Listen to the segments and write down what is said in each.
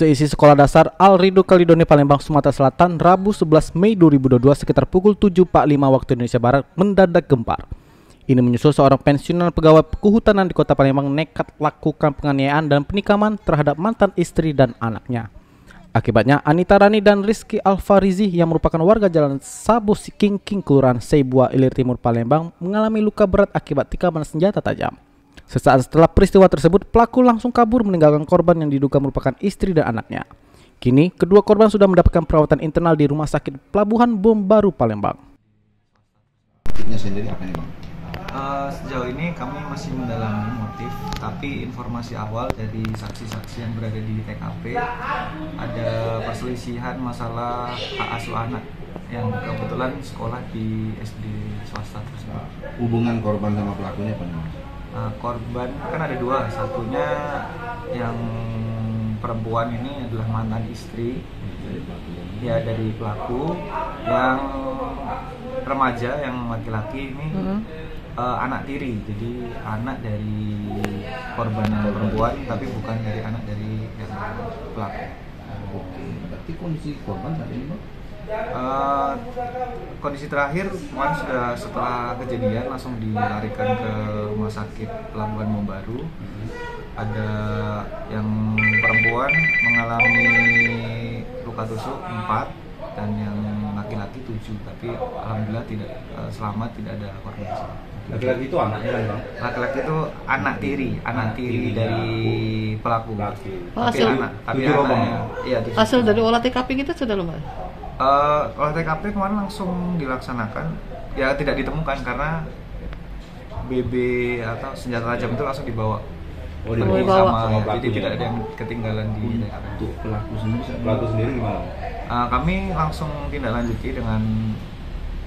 Seisi sekolah dasar Al Ridho Kalidonia Palembang, Sumatera Selatan, Rabu 11 Mei 2022 sekitar pukul 7.45 waktu Indonesia Barat mendadak gempar. Ini menyusul seorang pensiunan pegawai kehutanan di Kota Palembang nekat lakukan penganiayaan dan penikaman terhadap mantan istri dan anaknya. Akibatnya, Anita Rani dan Rizky Alfarizi yang merupakan warga Jalan Sabu Sikingking, Kelurahan Seibua, Ilir Timur, Palembang mengalami luka berat akibat tikaman senjata tajam. Sesaat setelah peristiwa tersebut, pelaku langsung kabur meninggalkan korban yang diduga merupakan istri dan anaknya. Kini, kedua korban sudah mendapatkan perawatan internal di Rumah Sakit Pelabuhan Bom Baru, Palembang. Sendiri apa nih, Bang? Sejauh ini kami masih mendalami motif, tapi informasi awal dari saksi-saksi yang berada di TKP ada perselisihan masalah hak asuh anak yang kebetulan sekolah di SD swasta tersebut. Hubungan korban sama pelakunya apa nih? Korban kan ada dua, satunya yang perempuan ini adalah mantan istri dari pelaku, yang remaja yang laki-laki ini anak tiri, jadi anak dari korban yang perempuan tapi bukan dari anak dari yang pelaku. Oke, berarti kondisi korban saat ini, Bang? Kondisi terakhir kemarin sudah setelah kejadian langsung dilarikan ke Rumah Sakit Pelabuhan Bom Baru. Ada yang perempuan mengalami luka tusuk 4 dan yang laki-laki 7, tapi alhamdulillah tidak selamat, tidak ada korban. Laki-laki itu anaknya kan, Bang? Laki-laki itu anak tiri dari pelaku. Hasil hasil dari olah TKP kita sudah lumayan. Olah TKP kemarin langsung dilaksanakan, ya tidak ditemukan karena BB atau senjata tajam itu langsung dibawa. Sama jadi tidak ada yang ketinggalan di TKP. Untuk pelaku sendiri gimana? Kami langsung tindak lanjuti dengan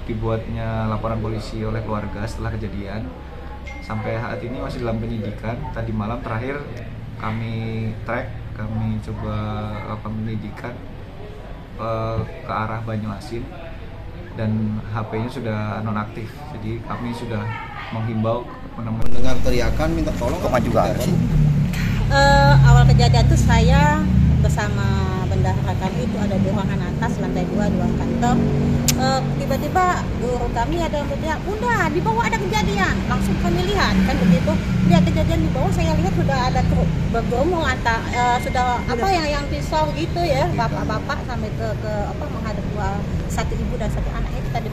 dibuatnya laporan polisi oleh keluarga setelah kejadian. Sampai saat ini masih dalam penyidikan. Tadi malam terakhir kami coba lakukan penyidikan ke arah Banyuasin dan HP-nya sudah nonaktif. Jadi kami sudah menghimbau mendengar teriakan minta tolong kemana juga ada sih? Awal kejadian itu saya bersama bendahara kami itu ada di ruangan atas lantai 2 di ruang kantor. Tiba-tiba guru kami ada yang berteriak, "Bunda, di bawah ada kejadian." Langsung kami lihat kan begitu. Lihat kejadian di bawah, saya lihat sudah ada bergomong sudah yang pisau gitu ya, bapak-bapak sampai ke menghadap satu ibu dan satu anak itu tadi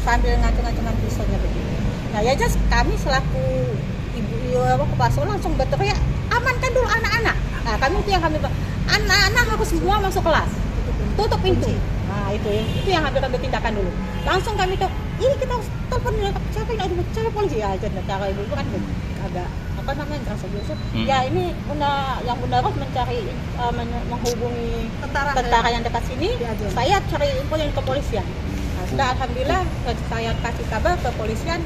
sambil ngacung-ngacungan pisaunya begitu. Nah, ya just kami selaku ibu kepala sekolah langsung berteriak, "Amankan dulu anak-anak." Nah, kami itu yang kami anak-anak harus semua masuk kelas, tutup pintu. Nah, itu yang kami tindakan dulu. Langsung kami tuh, ini kita harus telepon siapa yang ada cari polisi ya. Cara ibu itu kan agak rasa biasa. Ya ini bunda Ros mencari menghubungi tentara yang dekat sini. Saya cari info yang kepolisian. Nah, sudah alhamdulillah saya kasih kabar ke polisian.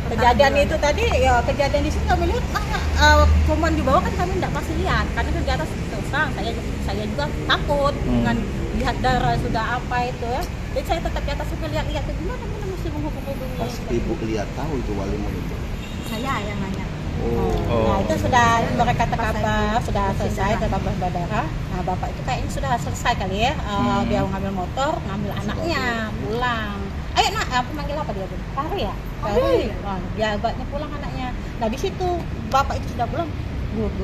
Kejadian itu tadi ya, kejadian di sini kami lihat korban di bawah kan kami tidak pasti lihat karena di atas terusang. Saya juga takut dengan lihat darah sudah apa itu ya. Jadi saya tetap di atas sampai lihat gimana mesti menghubungi. Pas ibu lihat tahu itu wali murid. Saya yang nanya. Nah itu sudah mereka terkabar sudah selesai terkabar berdarah. Nah bapak itu kayaknya sudah selesai kali ya. Dia ngambil motor, ngambil anaknya pulang. Ayo nak, aku manggil apa dia? Pari ya? Pari. Nah, dia agaknya pulang anaknya. Nah di situ bapak itu sudah pulang.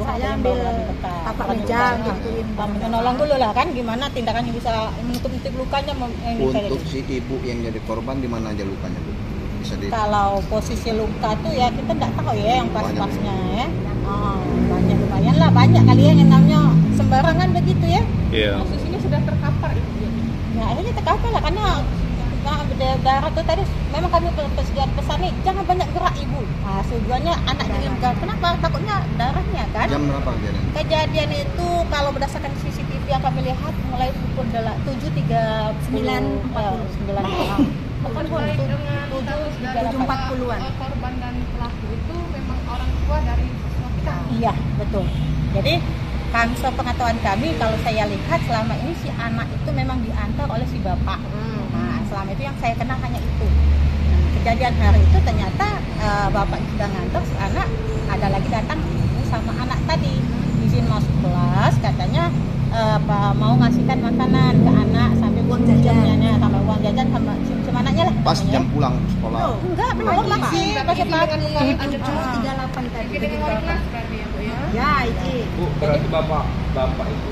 Saya ambil tapak meja gituin. Menolong dulu lah kan, gimana tindakannya bisa menutup lukanya. Untuk si ibu yang jadi korban di mana aja lukanya, Bu? Bisa Kalau posisi luka tuh ya kita tidak tahu ya yang pas-pasnya ya. Lumayan lah, banyak kali ya yang namanya sembarangan begitu ya. Iya. Posisinya sudah terkapar ya. Nah akhirnya terkapar lah karena darah tuh tadi memang kami pesan nih jangan banyak gerak ibu. Nah tujuannya anak ingin kenapa takutnya darahnya kan. Jam berapa kejadian itu kalau berdasarkan CCTV yang kami lihat mulai pukul 7.39 Bukan boleh dengan 7.40-an. Korban dan pelaku itu memang orang tua dari siswa kita. Iya betul. Jadi sepengetahuan kami kalau saya lihat selama ini si anak itu memang diantar oleh si bapak. Nah selama itu yang saya kenal hanya itu. Nah, kejadian hari itu ternyata bapak itu sudah ngantar si anak, ada lagi datang ibu sama anak tadi izin masuk kelas katanya mau ngasihkan makanan ke anak sampai uang jajannya, tambah uang jajan sama anaknya lah. Pas namanya. jam pulang sekolah. Enggak, belum masih bahasa pagi. 7.38 tadi. Ya, Iji. Bu, berarti bapak itu